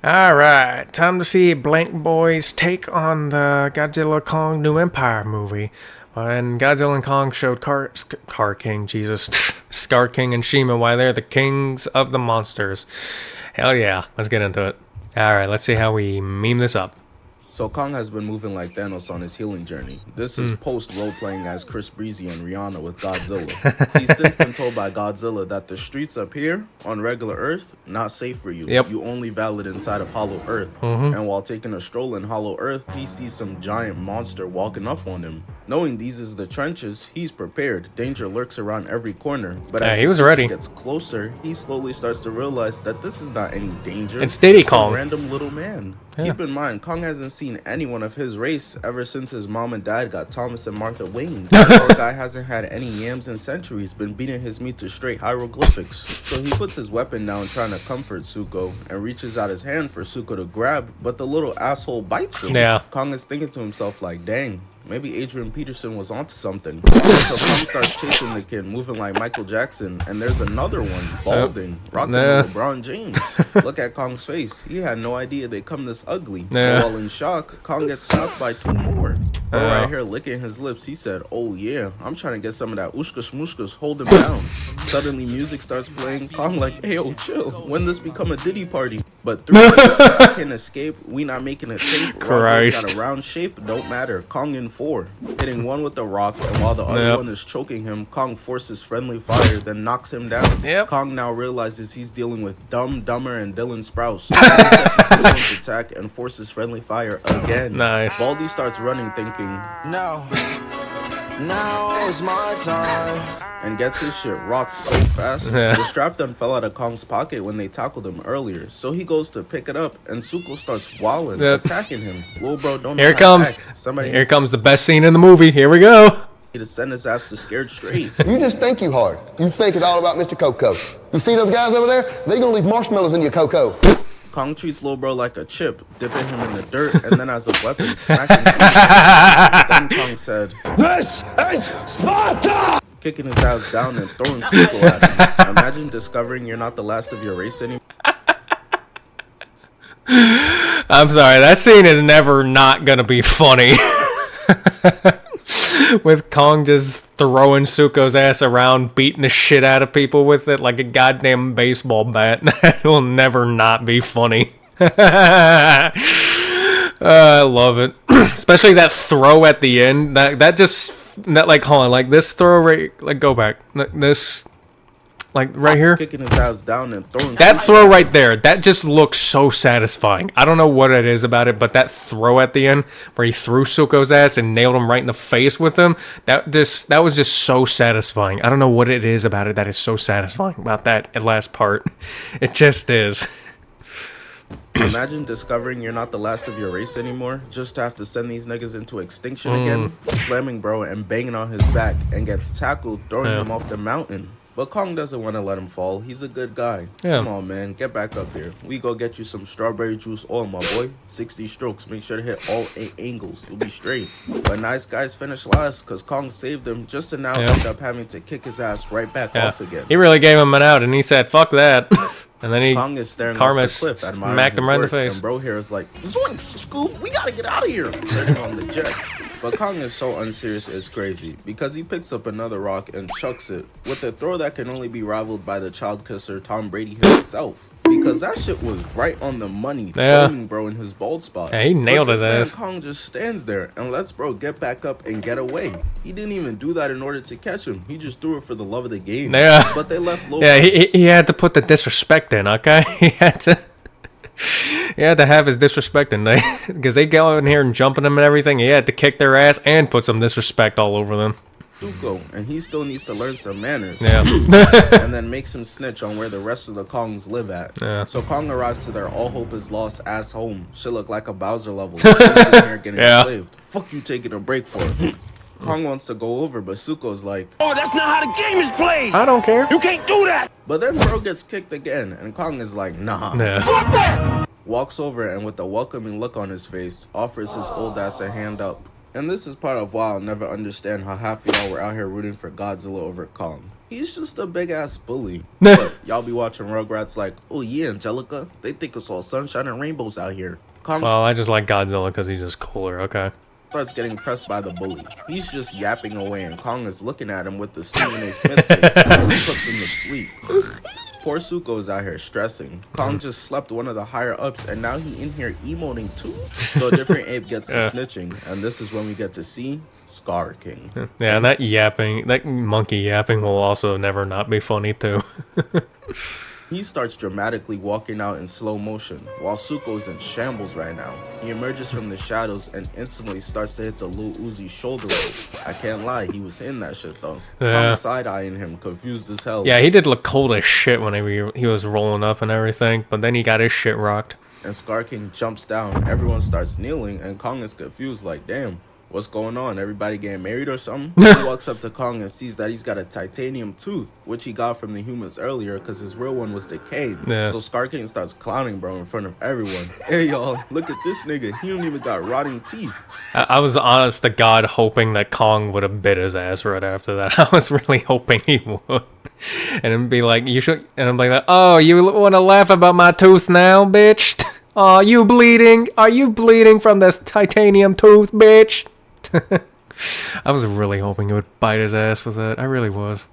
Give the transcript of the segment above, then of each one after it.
Alright, time to see Blank Boy's take on the Godzilla Kong New Empire movie. When Godzilla and Kong showed Car King, Jesus, Scar King and Shima, why they're the kings of the monsters. Hell yeah, let's get into it. Alright, let's see how we meme this up. So Kong has been moving like Thanos on his healing journey. This is post role-playing as Chris Breezy and Rihanna with Godzilla. He's since been told by Godzilla that the streets up here, on regular Earth, not safe for you. Yep. You only valid inside of Hollow Earth. And while taking a stroll in Hollow Earth, he sees some giant monster walking up on him. Knowing these is the trenches, he's prepared. Danger lurks around every corner. But as he was ready. Gets closer, he slowly starts to realize that this is not any danger. It's Diddy just some Kong. random little man. Yeah. Keep in mind, Kong hasn't seen anyone of his race ever since his mom and dad got Thomas and Martha winged. The poor guy hasn't had any yams in centuries, been beating his meat to straight hieroglyphics. So he puts his weapon down trying to comfort Zuko and reaches out his hand for Zuko to grab, but the little asshole bites him. Yeah. Kong is thinking to himself like, dang, maybe Adrian Peterson was onto something. So Kong starts chasing the kid, moving like Michael Jackson, and there's another one, balding, rocking LeBron James. Look at Kong's face. He had no idea they'd come this ugly. While in shock, Kong gets snuck by two more. Bro right here licking his lips, he said, oh yeah, I'm trying to get some of that ushka shmushkas, hold him down. Suddenly music starts playing. Kong like, hey yo, chill. When this become a Diddy party? But 3 minutes, I can escape. We not making a tape. Christ. Got a round shape, don't matter. Kong in 4, hitting one with the rock, and while the other one is choking him, Kong forces friendly fire, then knocks him down. Kong now realizes he's dealing with Dumb, Dumber, and Dylan Sprouse. He catches his attack and forces friendly fire again. Nice. Baldy starts running, thinking, now is my time. And gets his shit rocked so fast. The strap done fell out of Kong's pocket when they tackled him earlier. So he goes to pick it up, and Zuko starts wilding, attacking him. Little bro, don't know Here it how to comes. act. Somebody Here comes the best scene in the movie. Here we go. to send his ass to Scared Straight. You just think you hard. You think it's all about Mr. Coco. You see those guys over there? They gonna leave marshmallows in your cocoa. Kong treats Lil Bro like a chip, dipping him in the dirt, and then as a weapon, smacking him. Then Kong said, This is Sparta! Kicking his ass down and throwing Zuko at him. Imagine discovering you're not the last of your race anymore. I'm sorry, that scene is never not gonna be funny. With Kong just throwing Zuko's ass around, beating the shit out of people with it like a goddamn baseball bat. That will never not be funny. I love it. Especially that throw at the end. That like, hold on, like this throw right, like go back. This, like right here. Kicking his ass down and throwing That throw right there, that just looks so satisfying. I don't know what it is about it, but that throw at the end where he threw Zuko's ass and nailed him right in the face with him, that was just so satisfying. I don't know what it is about it that is so satisfying about that last part. It just is. Imagine discovering you're not the last of your race anymore, just to have to send these niggas into extinction again. Slamming bro and banging on his back and gets tackled, throwing him off the mountain. But Kong doesn't want to let him fall. He's a good guy. Come on, man. Get back up here. We go get you some strawberry juice oil, my boy. 60 strokes. Make sure to hit all 8 angles. You'll be straight. But nice guys finish last because Kong saved him just to now end up having to kick his ass right back off again. He really gave him an out and he said, fuck that. And then Kong is staring Karma off the cliff, smacked him right in the face. And bro here is like, Zoinks, Scoop, we gotta get out of here. Turning on the jets. But Kong is so unserious it's crazy because he picks up another rock and chucks it with a throw that can only be rivaled by the child kisser Tom Brady himself. Because that shit was right on the money, blaming bro in his bald spot. Yeah, he nailed his ass. Kong just stands there and lets bro get back up and get away. He didn't even do that in order to catch him. He just threw it for the love of the game. Yeah. But they left low. Yeah, he had to put the disrespect in, okay? He had to have his disrespect in there. Because they go in here and jumping them and everything. He had to kick their ass and put some disrespect all over them. Zuko, and he still needs to learn some manners. Yeah. And then make some snitch on where the rest of the Kongs live at. Yeah. So Kong arrives to their all hope is lost ass home. Shit look like a Bowser level. Here getting enslaved. Fuck you taking a break for. Kong wants to go over, but Zuko's like, Oh, that's not how the game is played! I don't care. You can't do that! but then bro gets kicked again, and Kong is like, nah. Yeah. Fuck that! Walks over and with a welcoming look on his face, offers his old ass a hand up. And this is part of why I'll never understand how half of y'all were out here rooting for Godzilla over Kong. He's just a big ass bully. But y'all be watching Rugrats like, oh yeah, Angelica, they think it's all sunshine and rainbows out here. Kong Well, I just like Godzilla because he's just cooler. Okay. starts getting pressed by the bully. He's just yapping away, and Kong is looking at him with the Stephen A. Smith face. He puts him to sleep. Poor Zuko is out here stressing. Kong just slept one of the higher ups, and now he in here emoting too. So a different ape gets to snitching, and this is when we get to see Scar King. Yeah, that yapping, that monkey yapping will also never not be funny too. He starts dramatically walking out in slow motion, while Zuko's in shambles right now. He emerges from the shadows and instantly starts to hit the Lil Uzi shoulder roll. I can't lie, he was hitting that shit though. Yeah. Kong side-eyeing him, confused as hell. Yeah, he did look cold as shit whenever he was rolling up and everything, but then he got his shit rocked. And Scar King jumps down, everyone starts kneeling, and Kong is confused like, damn, what's going on? Everybody getting married or something? He walks up to Kong and sees that he's got a titanium tooth, which he got from the humans earlier because his real one was decayed. Yeah. So Scar King starts clowning bro in front of everyone. Hey y'all, look at this nigga. He don't even got rotting teeth. I was honest to God hoping that Kong would have bit his ass right after that. I was really hoping he would. And it'd be like, you should, and I'm like, oh, you want to laugh about my tooth now, bitch? Oh, you bleeding? Are you bleeding from this titanium tooth, bitch? I was really hoping he would bite his ass with that. I really was.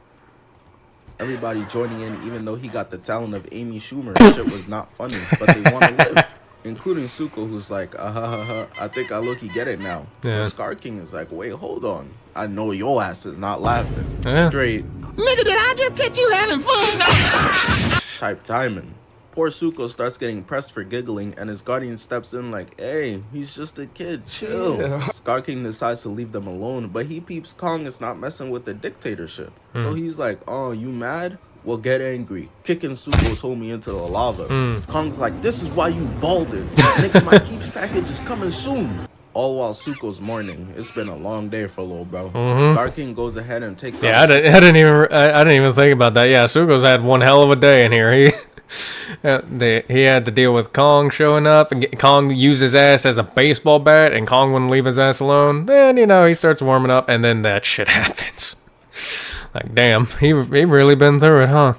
Everybody joining in, even though he got the talent of Amy Schumer. Shit was not funny, but they want to live. Including Zuko, who's like, I think I look, get it now. Yeah. But Scar King is like, wait, hold on. I know your ass is not laughing. Yeah. Straight Nigga, did I just catch you having fun? type timing. Poor Zuko starts getting pressed for giggling, and his guardian steps in like, hey, he's just a kid, chill. Yeah. Scar King decides to leave them alone, but he peeps Kong is not messing with the dictatorship. So he's like, oh, you mad? Well, get angry. Kicking Zuko's homie into the lava. Kong's like, this is why you balded. Nigga, my Keeps package is coming soon. All while Zuko's mourning. It's been a long day for little bro. Scar King goes ahead and takes Yeah, I didn't even think about that. Yeah, Zuko's had one hell of a day in here. He had to deal with Kong showing up, and Kong used his ass as a baseball bat, and Kong wouldn't leave his ass alone. Then, you know, he starts warming up, and then that shit happens. Like, damn, he really been through it, huh?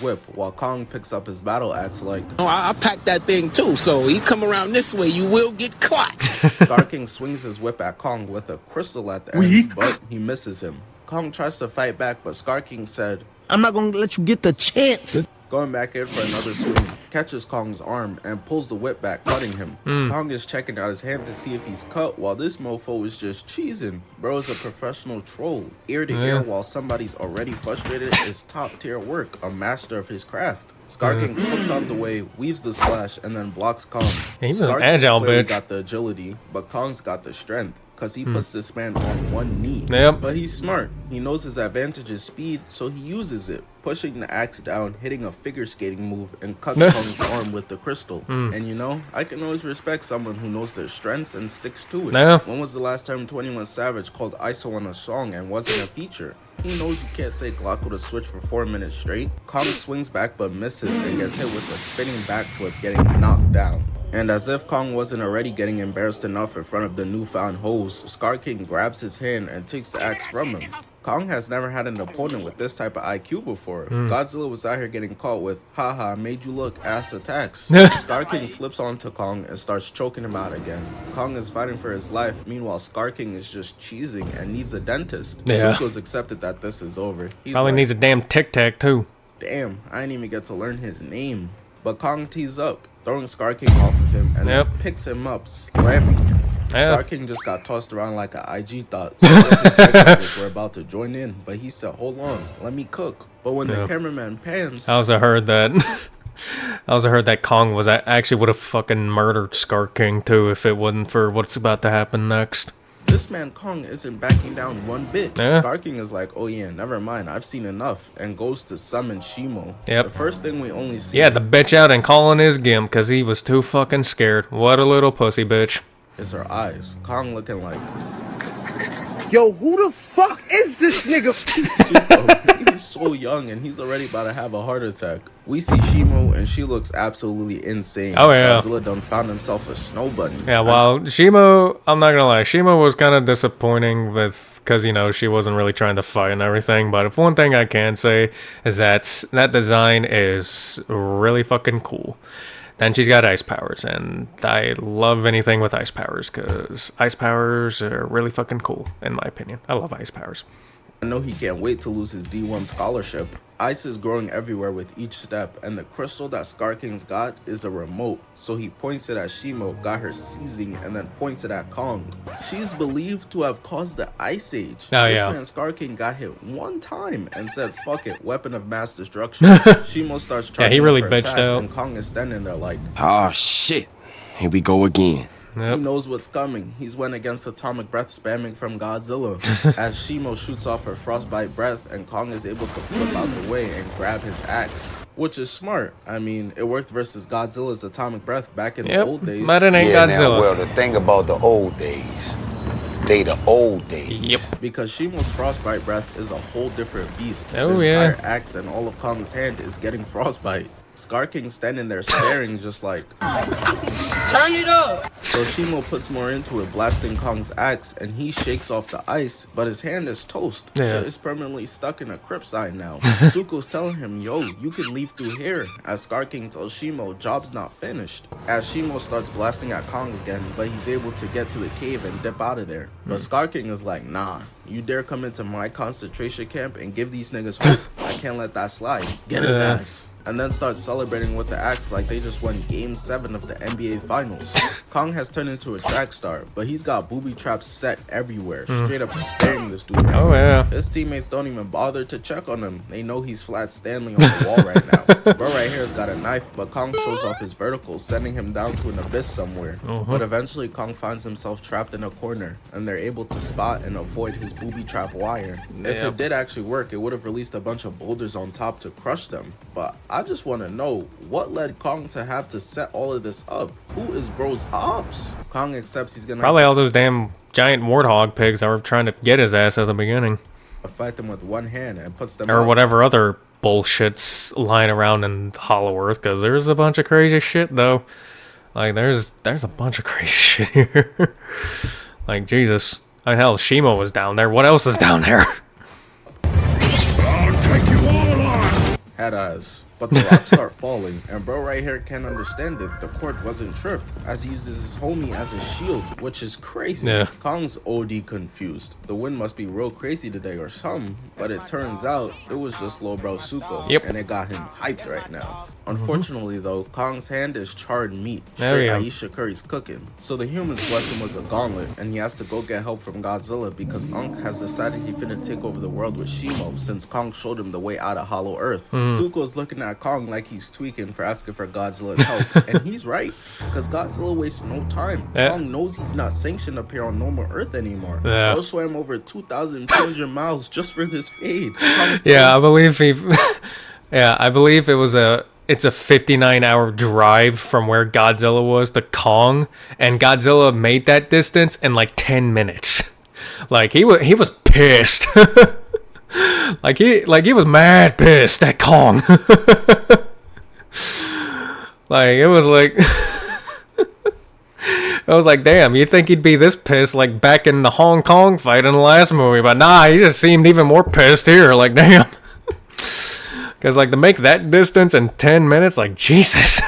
whip while Kong picks up his battle axe like, Oh, I packed that thing too, so he come around this way, you will get caught. Scar King swings his whip at Kong with a crystal at the end, but he misses him. Kong tries to fight back, but Scar King said, I'm not gonna let you get the chance. Going back in for another swing, catches Kong's arm and pulls the whip back, cutting him. Kong is checking out his hand to see if he's cut, while this mofo is just cheesing. Bro is a professional troll. Ear to ear while somebody's already frustrated is top tier work, a master of his craft. Scar King flips out the way, weaves the slash, and then blocks Kong. He's Scar an agile clearly bitch. got the agility, but Kong's got the strength, cause he puts this man on one knee. Yep. But he's smart. He knows his advantage is speed, so he uses it, pushing the axe down, hitting a figure skating move, and cuts Kong's arm with the crystal. And you know, I can always respect someone who knows their strengths and sticks to it. Yeah. When was the last time 21 Savage called ISO on a song and wasn't a feature? He knows you can't say Glock with a switch for 4 minutes straight. Kong swings back but misses and gets hit with a spinning backflip, getting knocked down. And as if Kong wasn't already getting embarrassed enough in front of the newfound hoes, Scar King grabs his hand and takes the axe from him. Kong has never had an opponent with this type of IQ before. Godzilla was out here getting caught with, haha, I made you look, ass attacks. Scar King flips onto Kong and starts choking him out again. Kong is fighting for his life, meanwhile Scar King is just cheesing and needs a dentist. Yeah. Zuko's accepted that this is over. He's Probably like, needs a damn Tic Tac too. damn, I didn't even get to learn his name. But Kong tees up, throwing Scar King off of him, and then picks him up, slamming him. Scar King just got tossed around like an IG thought, so his deck were about to join in, but he said, hold on, let me cook. But when the cameraman pans... I also heard that... I also heard that Kong was actually would have fucking murdered Scar King too if it wasn't for what's about to happen next. This man Kong isn't backing down one bit. Scar King is like, oh yeah, never mind, I've seen enough, and goes to summon Shimo. Yep. The first thing we only see... Yeah, the bitch out and calling his gimp because he was too fucking scared. What a little pussy bitch. is her eyes. Kong looking like... Yo, who the fuck is this nigga? Suko, he's so young and he's already about to have a heart attack. We see Shimo and she looks absolutely insane. Oh, yeah. Godzilla done found himself a snow bunny. Yeah, well, Shimo, I'm not gonna lie, Shimo was kind of disappointing because, you know, she wasn't really trying to fight and everything, but if one thing I can say is that design is really fucking cool. Then she's got ice powers, and I love anything with ice powers, because ice powers are really fucking cool, in my opinion. I love ice powers. I know he can't wait to lose his D1 scholarship. Ice is growing everywhere with each step, and the crystal that Scar King's got is a remote, so he points it at Shimo, got her seizing, and then points it at Kong. She's believed to have caused the Ice Age. Oh, This yeah. man Scar King got hit one time and said, fuck it, weapon of mass destruction. Shimo starts charging he really up her bitched attack, out. and Kong is standing there like, Oh shit. Here we go again. he knows what's coming. He's went against atomic breath spamming from Godzilla. As Shimo shoots off her frostbite breath and Kong is able to flip out the way and grab his axe. Which is smart. I mean, it worked versus Godzilla's atomic breath back in the old days. But it ain't Yeah, Godzilla. now, well, the thing about the old days, they the old days. Yep. Because Shimo's frostbite breath is a whole different beast. Oh, the yeah. entire axe and all of Kong's hand is getting frostbite. Scar King standing there staring just like, Turn it up. so Shimo puts more into it, blasting Kong's axe, and he shakes off the ice, but his hand is toast. Yeah. So it's permanently stuck in a crip sign now. Zuko's telling him, yo, you can leave through here, as Scar King tells Shimo, job's not finished. As Shimo starts blasting at Kong again, but he's able to get to the cave and dip out of there. But Scar King is like, nah, you dare come into my concentration camp and give these niggas hope? I can't let that slide. Get his ass. And then starts celebrating with the axe like they just won Game 7 of the NBA Finals. Kong has turned into a track star, but he's got booby traps set everywhere, straight up sparing this dude. Oh, yeah. His teammates don't even bother to check on him. They know he's flat Stanley on the wall right now. Bro right here has got a knife, but Kong shows off his verticals, sending him down to an abyss somewhere. But eventually Kong finds himself trapped in a corner, and they're able to spot and avoid his booby trap wire. If it did actually work, it would have released a bunch of boulders on top to crush them. But I just want to know, what led Kong to have to set all of this up? Who is bro's ops? Kong accepts he's gonna Probably all those damn giant warthog pigs that were trying to get his ass at the beginning. fight them with one hand and puts them Or out. whatever other bullshit's lying around in Hollow Earth, because there's a bunch of crazy shit, though. Like, there's a bunch of crazy shit here. Like, Jesus. I mean, hell, Shimo was down there. What else is down there? I'll take you all on. Head eyes. But the rocks start falling, and bro right here can't understand it. The cord wasn't tripped, as he uses his homie as a shield, which is crazy. Yeah. Kong's OD confused. The wind must be real crazy today or something, but it turns out it was just low bro Suko, Yep. and it got him hyped right now. Unfortunately though, Kong's hand is charred meat, There straight we go. Aisha Curry's cooking. So the human's blessing was a gauntlet, and he has to go get help from Godzilla because Unk has decided he finna take over the world with Shimo since Kong showed him the way out of Hollow Earth. Zuko's looking at Kong like he's tweaking for asking for Godzilla's help, and he's right, because Godzilla wastes no time. Yeah. Kong knows he's not sanctioned up here on normal Earth anymore. Yeah. Bro swam over 2,200 miles just for this fade. Kong's Yeah, I telling- believe he... yeah, I believe it's a 59-hour drive from where Godzilla was to Kong, and Godzilla made that distance in like 10 minutes. Like, he was pissed. like he was mad pissed at Kong. Like, it was like... I was like, damn, you think he'd be this pissed like back in the Hong Kong fight in the last movie, but nah, he just seemed even more pissed here. Like, damn. Because, like, to make that distance in 10 minutes, like, Jesus.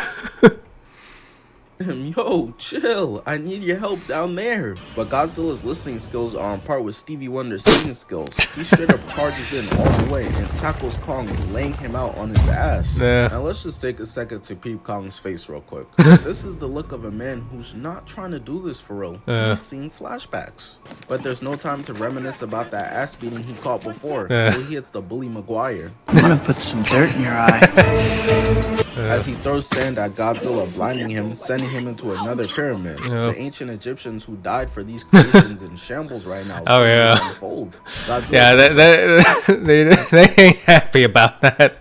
him, yo, chill, I need your help down there. But Godzilla's listening skills are on par with Stevie Wonder's singing skills. He straight up charges in all the way and tackles Kong, laying him out on his ass. Yeah. Now let's just take a second to peep Kong's face real quick. This is the look of a man who's not trying to do this for real. Yeah. He's seeing flashbacks. But there's no time to reminisce about that ass beating he caught before. Yeah. So he hits the bully Maguire. I'm gonna put some dirt in your eye. As he throws sand at Godzilla, blinding him, sending him into another pyramid. Yeah. The ancient Egyptians who died for these creations in shambles right now. Oh, seeing yeah. this unfold. Godzilla Yeah, they ain't happy about that.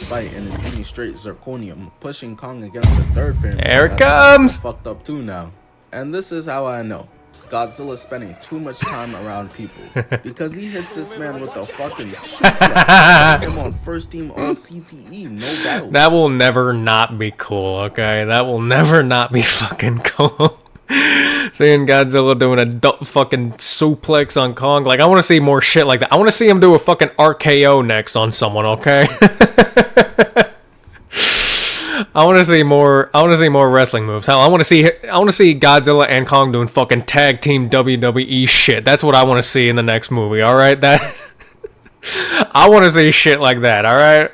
fight and is eating straight zirconium, pushing Kong against the third pyramid. Here it That's comes. fucked up too now. And this is how I know. Godzilla spending too much time around people because he hits this man with a fucking suplex, putting him on first team all CTE, no doubt. That will never not be cool, okay? That will never not be fucking cool. Seeing Godzilla doing a fucking suplex on Kong. Like, I want to see more shit like that. I want to see him do a fucking RKO next on someone, okay? I want to see more. I want to see more wrestling moves. Hell, I want to see Godzilla and Kong doing fucking tag team WWE shit. That's what I want to see in the next movie. All right, I want to see shit like that. All right.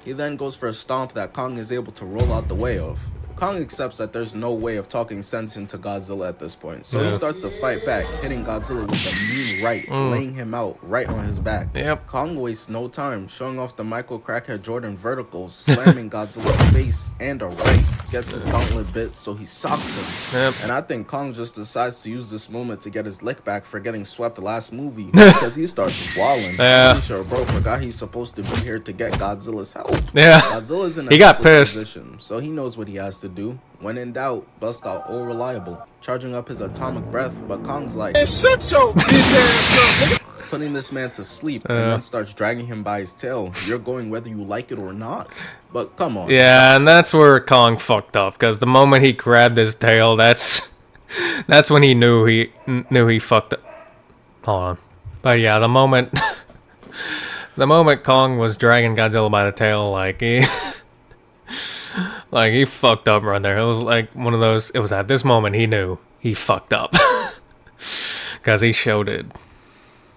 He then goes for a stomp that Kong is able to roll out the way of. Kong accepts that there's no way of talking sense into Godzilla at this point, so he starts to fight back, hitting Godzilla with a mean right, laying him out right on his back. Yep. Kong wastes no time, showing off the Michael Crackhead Jordan vertical, slamming Godzilla's face and a right, gets his gauntlet bit, so he socks him. Yep. And I think Kong just decides to use this moment to get his lick back for getting swept last movie, because he starts walling. Yeah. I'm pretty sure bro forgot he's supposed to be here to get Godzilla's help. Yeah. Godzilla's in a He got helpless pissed. position, so he knows what he has to do. When in doubt, bust out all reliable, charging up his atomic breath, but Kong's like, putting this man to sleep, and then starts dragging him by his tail. You're going whether you like it or not. But come on. Yeah, and that's where Kong fucked up, because the moment he grabbed his tail, that's when he knew he fucked up. Hold on. But yeah, the moment Kong was dragging Godzilla by the tail, like he fucked up right there. It was like one of those. It was at this moment he knew he fucked up, because he showed it.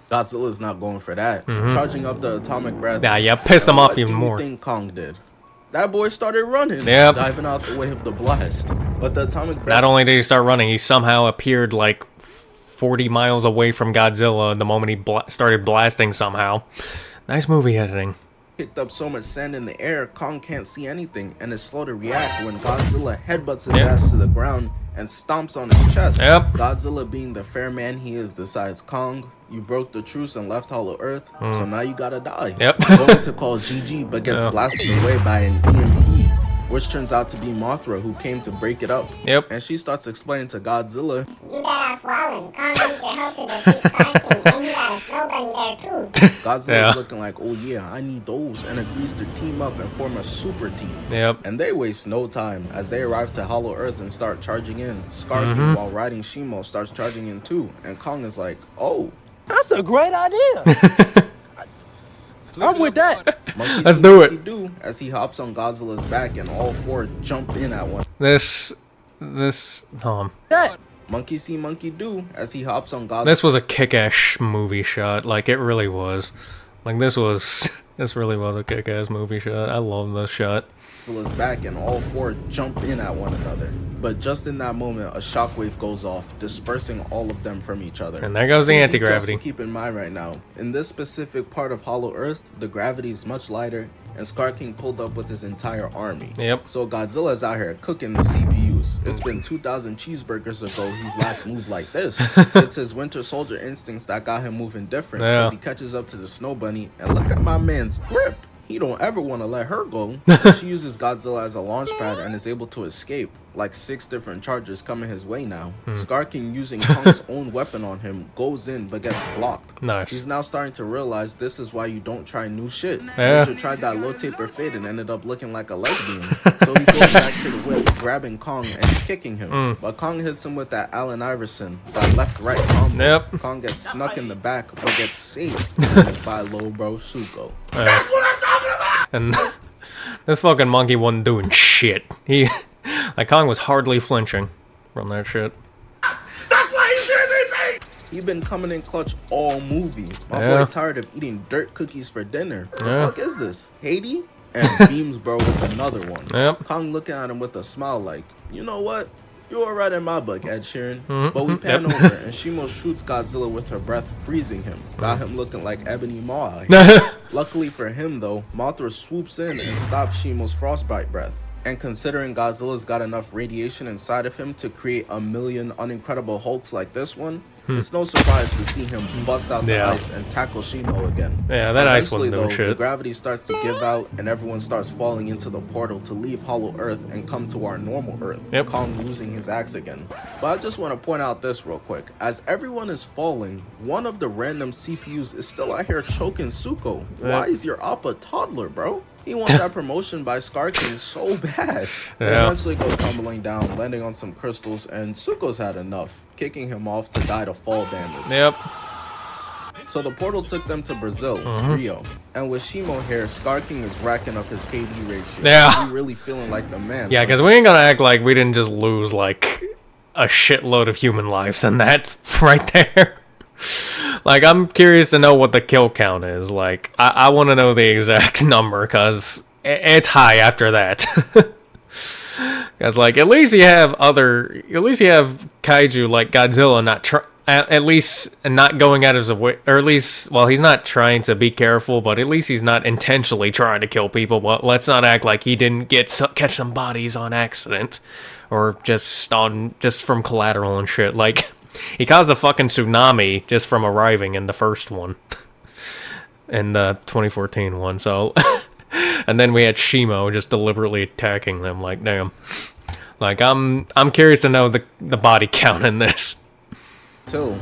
Godzilla's not going for that. Charging up the atomic breath. Yeah, pissed him off even more. What do you think Kong did? That boy started running, Yep. diving out the way of the blast. But the atomic breath. Not only did he start running, he somehow appeared like 40 miles away from Godzilla the moment he started blasting somehow. Nice movie editing. Picked up so much sand in the air, Kong can't see anything and is slow to react when Godzilla headbutts his ass to the ground and stomps on his chest. Yep. Godzilla, being the fair man he is, decides, Kong, you broke the truce and left Hollow Earth, so now you gotta die. Yep. Going to call GG, but gets blasted away by an EMP, which turns out to be Mothra, who came to break it up. Yep. And she starts explaining to Godzilla, You got swollen. Kong needs your help to defeat SKAR King, and you got a snow bunny there too. Godzilla's looking like, oh yeah, I need those, and agrees to team up and form a super team. Yep. And they waste no time as they arrive to Hollow Earth and start charging in. SKAR King, while riding Shimo, starts charging in too, and Kong is like, oh, That's a great idea. I'm with that. monkey Let's see, do monkey it. do, as he hops on Godzilla's back and all four jump in at once. This hold on. Monkey see, monkey do, as he hops on Godzilla. This was a kick-ass movie shot. Like, it really was. Like, this really was a kick-ass movie shot. I love this shot. Godzilla's back and all four jump in at one another. But just in that moment, a shockwave goes off, dispersing all of them from each other. And there goes the Two anti-gravity. details to keep in mind right now. In this specific part of Hollow Earth, the gravity is much lighter, and SKAR King pulled up with his entire army. Yep. So Godzilla's out here cooking the CPUs. It's been 2,000 cheeseburgers ago he's last moved like this. It's his Winter Soldier instincts that got him moving different as he catches up to the Snow Bunny, and look at my man's grip. He don't ever want to let her go. She uses Godzilla as a launch pad and is able to escape. Like 6 different charges coming his way now. SKAR King, using Kong's own weapon on him, goes in but gets blocked. Nice. He's now starting to realize this is why you don't try new shit. Yeah. Ninja tried that low taper fade and ended up looking like a lesbian. So he goes back to the whip, grabbing Kong and kicking him. But Kong hits him with that Allen Iverson, that left-right combo. Yep. Kong gets snuck in the back but gets saved. And it's by Low Bro Suko. That's what I'm talking about. And this fucking monkey wasn't doing shit. Like, Kong was hardly flinching from that shit. That's why he's here, me. He been coming in clutch all movie. My Yeah. boy tired of eating dirt cookies for dinner. What Yeah. the fuck is this? Haiti? And beams bro with another one. Yep. Kong looking at him with a smile like, you know what? You're alright in my book, Ed Sheeran. But we pan Yep. over and Shimo shoots Godzilla with her breath, freezing him. Got him looking like Ebony Maw. Luckily for him though, Mothra swoops in and stops Shimo's frostbite breath. And considering Godzilla's got enough radiation inside of him to create a million unincredible Hulks like this one, It's no surprise to see him bust out the ice and tackle Shimo again. Yeah, that ice wasn't Eventually, doing shit. the gravity starts to give out and everyone starts falling into the portal to leave Hollow Earth and come to our normal Earth. Yep. Kong losing his axe again. But I just want to point out this real quick. As everyone is falling, one of the random CPUs is still out here choking Zuko. Why is your op a toddler, bro? He wants that promotion by SKAR King so bad. They eventually go tumbling down, landing on some crystals, and Zuko's had enough, kicking him off to die to fall damage. Yep. So the portal took them to Brazil, Rio. And with Shimo here, SKAR King is racking up his KD ratio. Yeah. He really feeling like the man. Yeah, because we ain't gonna act like we didn't just lose, like, a shitload of human lives in that right there. Like, I'm curious to know what the kill count is. Like, I want to know the exact number, because it's high after that. Because, like, at least you have kaiju like Godzilla not at least not going out of his way, or at least, well, he's not trying to be careful, but at least he's not intentionally trying to kill people. But let's not act like he didn't catch some bodies on accident, or just from collateral and shit. Like, he caused a fucking tsunami just from arriving in the first one, in the 2014 one. So, and then we had Shimo just deliberately attacking them. Like, damn. Like, I'm curious to know the body count in this. Too.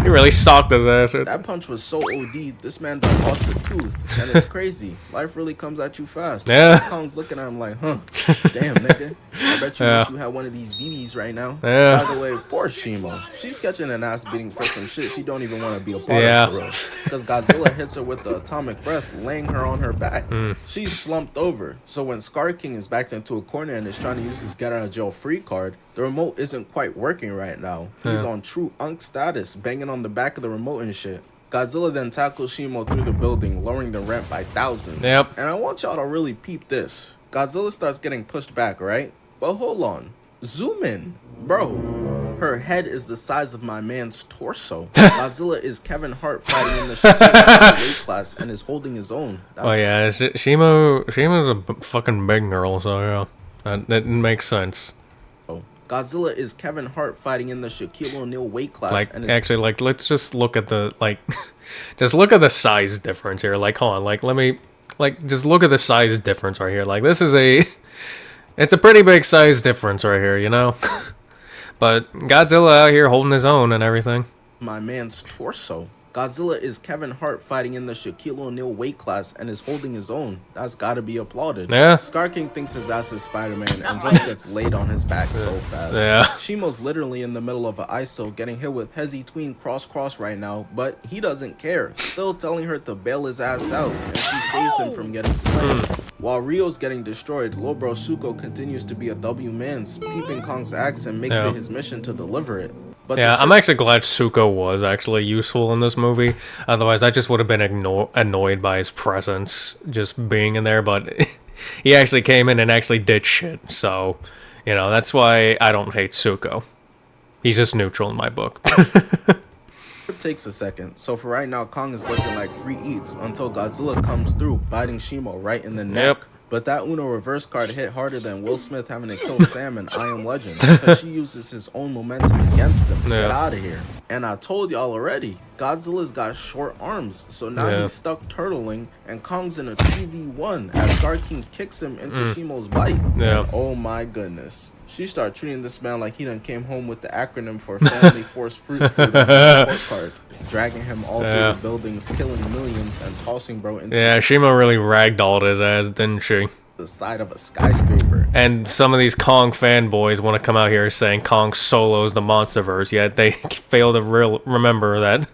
He really socked his ass. That punch was so OD, this man done lost a tooth. And it's crazy. Life really comes at you fast. Yeah. Kong's looking at him like, huh, damn, nigga. I bet you wish you had one of these VVs right now. Yeah. By the way, poor Shimo. She's catching an ass beating for some shit she don't even want to be a part of for real. Because Godzilla hits her with the atomic breath, laying her on her back. She's slumped over. So when SKAR King is backed into a corner and is trying to use his get out of jail free card, the remote isn't quite working right now. He's on true unk status, banging on the back of the remote and shit. Godzilla then tackles Shimo through the building, lowering the rent by thousands. Yep. And I want y'all to really peep this. Godzilla starts getting pushed back, right? But hold on. Zoom in. Bro, her head is the size of my man's torso. Godzilla is Kevin Hart fighting in the weight class and is holding his own. Shimo's a fucking big girl, so yeah. That makes sense. Godzilla is Kevin Hart fighting in the Shaquille O'Neal weight class. Like, and actually, like, let's just look at the, like, just look at the size difference here. Like, hold on, like, just look at the size difference right here. Like, it's a pretty big size difference right here, you know? But Godzilla out here holding his own and everything. My man's torso. Godzilla is Kevin Hart fighting in the Shaquille O'Neal weight class and is holding his own. That's gotta be applauded. Yeah. SKAR King thinks his ass is Spider-Man and just gets laid on his back so fast. Yeah. Shimo's literally in the middle of an ISO getting hit with Hezi Tween cross right now, but he doesn't care. Still telling her to bail his ass out, and she saves him from getting slain. While Rio's getting destroyed, Lil Bro Zuko continues to be a W-man, peeping Kong's axe and makes it his mission to deliver it. But yeah, I'm actually glad Zuko was actually useful in this movie. Otherwise, I just would have been annoyed by his presence just being in there. But he actually came in and actually did shit. So, you know, that's why I don't hate Zuko. He's just neutral in my book. It takes a second. So for right now, Kong is looking like free eats until Godzilla comes through, biting Shimo right in the neck. Yep. But that Uno reverse card hit harder than Will Smith having to kill Sam in I Am Legend, because she uses his own momentum against him. Get out of here. And I told y'all already, Godzilla's got short arms, so now he's stuck turtling, and Kong's in a 2v1 as SKAR King kicks him into Shimo's bite. And oh my goodness. She started treating this man like he done came home with the acronym for Family Force Fruit Food report card, dragging him all through the buildings, killing millions, and tossing bro into Shimo really ragdolled his ass, didn't she? The side of a skyscraper. And some of these Kong fanboys want to come out here saying Kong solos the Monsterverse, yet they fail to remember that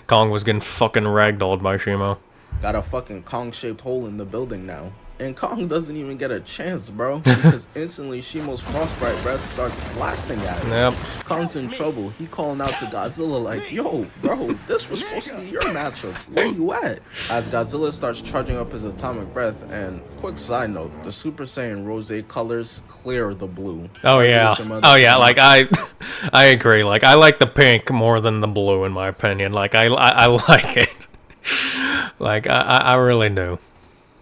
Kong was getting fucking ragdolled by Shimo. Got a fucking Kong-shaped hole in the building now. And Kong doesn't even get a chance, bro, because instantly Shimo's frostbite breath starts blasting at him. Yep. Kong's in trouble. He calling out to Godzilla like, yo, bro, this was supposed to be your matchup. Where you at? As Godzilla starts charging up his atomic breath, and quick side note, the Super Saiyan Rose colors clear the blue. Oh yeah. Oh yeah, like I agree. Like I like the pink more than the blue in my opinion. Like I like it. Like I really do.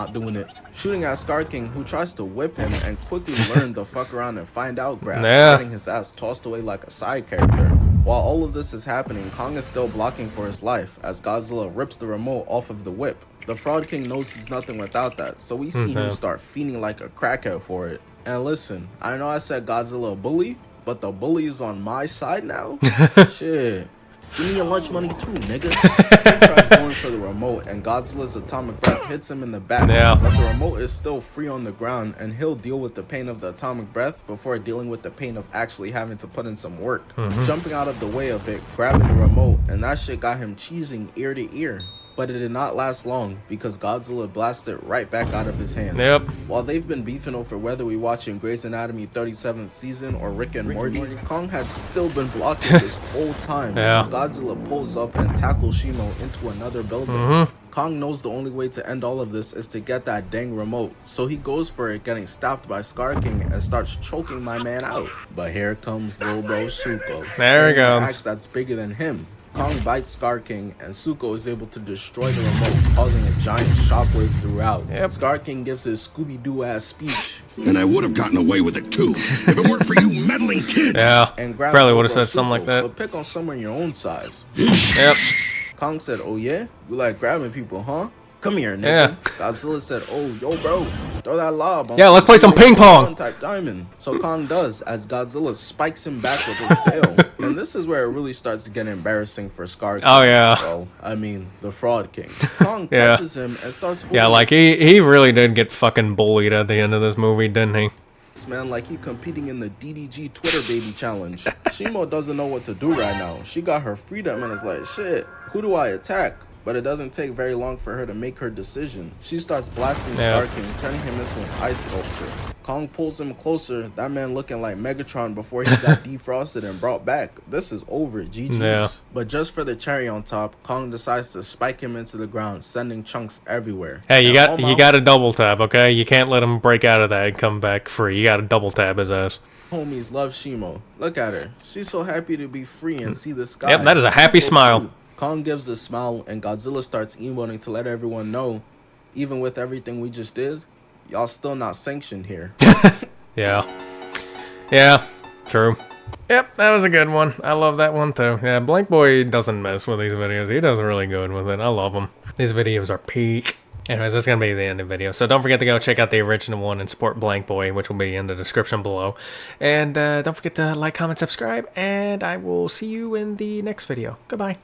not doing it. Shooting at Scar King, who tries to whip him and quickly learn the fuck around and find out grab, getting his ass tossed away like a side character. While all of this is happening, Kong is still blocking for his life as Godzilla rips the remote off of the whip. The Fraud King knows he's nothing without that, so we see him start fiending like a crackhead for it. And listen, I know I said Godzilla a bully, but the bully is on my side now? Shit. Give me your lunch money too, nigga. He tries going for the remote, and Godzilla's atomic breath hits him in the back. But the remote is still free on the ground, and he'll deal with the pain of the atomic breath before dealing with the pain of actually having to put in some work. Jumping out of the way of it, grabbing the remote, and that shit got him cheesing ear to ear. But it did not last long because Godzilla blasted right back out of his hands. While they've been beefing over whether we watching Grey's Anatomy 37th season or Rick and Morty, Kong has still been blocking this whole time. So Godzilla pulls up and tackles Shimo into another building. Kong knows the only way to end all of this is to get that dang remote, so he goes for it, getting stopped by Scar King and starts choking my man out. But here comes Lil Bro Suko. There he goes. An axe that's bigger than him. Kong bites Scar King, and Suko is able to destroy the remote, causing a giant shockwave throughout. Scar King gives his Scooby-Doo ass speech. And I would have gotten away with it too, if it weren't for you meddling kids. And probably would have said something like that. But pick on someone your own size. Kong said, oh yeah? You like grabbing people, huh? Come here, nigga. Godzilla said, oh, yo, bro, throw that lob on let's play some ping pong. Type diamond. So Kong does, as Godzilla spikes him back with his tail. And this is where it really starts to get embarrassing for Scar King. Well, I mean, the Fraud King. Kong catches him and starts like he really did get fucking bullied at the end of this movie, didn't he? Man, like he competing in the DDG Twitter baby challenge. Shimo doesn't know what to do right now. She got her freedom and is like, shit, who do I attack? But it doesn't take very long for her to make her decision. She starts blasting Scar King, turning him into an ice sculpture. Kong pulls him closer, that man looking like Megatron before he got defrosted and brought back. This is over, GG's. But just for the cherry on top, Kong decides to spike him into the ground, sending chunks everywhere. Hey, you got to double tap, okay? You can't let him break out of that and come back free. You got to double tap his ass. Homies love Shimo. Look at her. She's so happy to be free and see the sky. That is a happy smile. Kong gives a smile, and Godzilla starts emoting to let everyone know, even with everything we just did, y'all still not sanctioned here. Yeah, true. Yep, that was a good one. I love that one too. Yeah, Blank Boy doesn't mess with these videos. He does really good with it. I love them. These videos are peak. Anyways, that's going to be the end of the video. So don't forget to go check out the original one and support Blank Boy, which will be in the description below. And don't forget to like, comment, subscribe, and I will see you in the next video. Goodbye.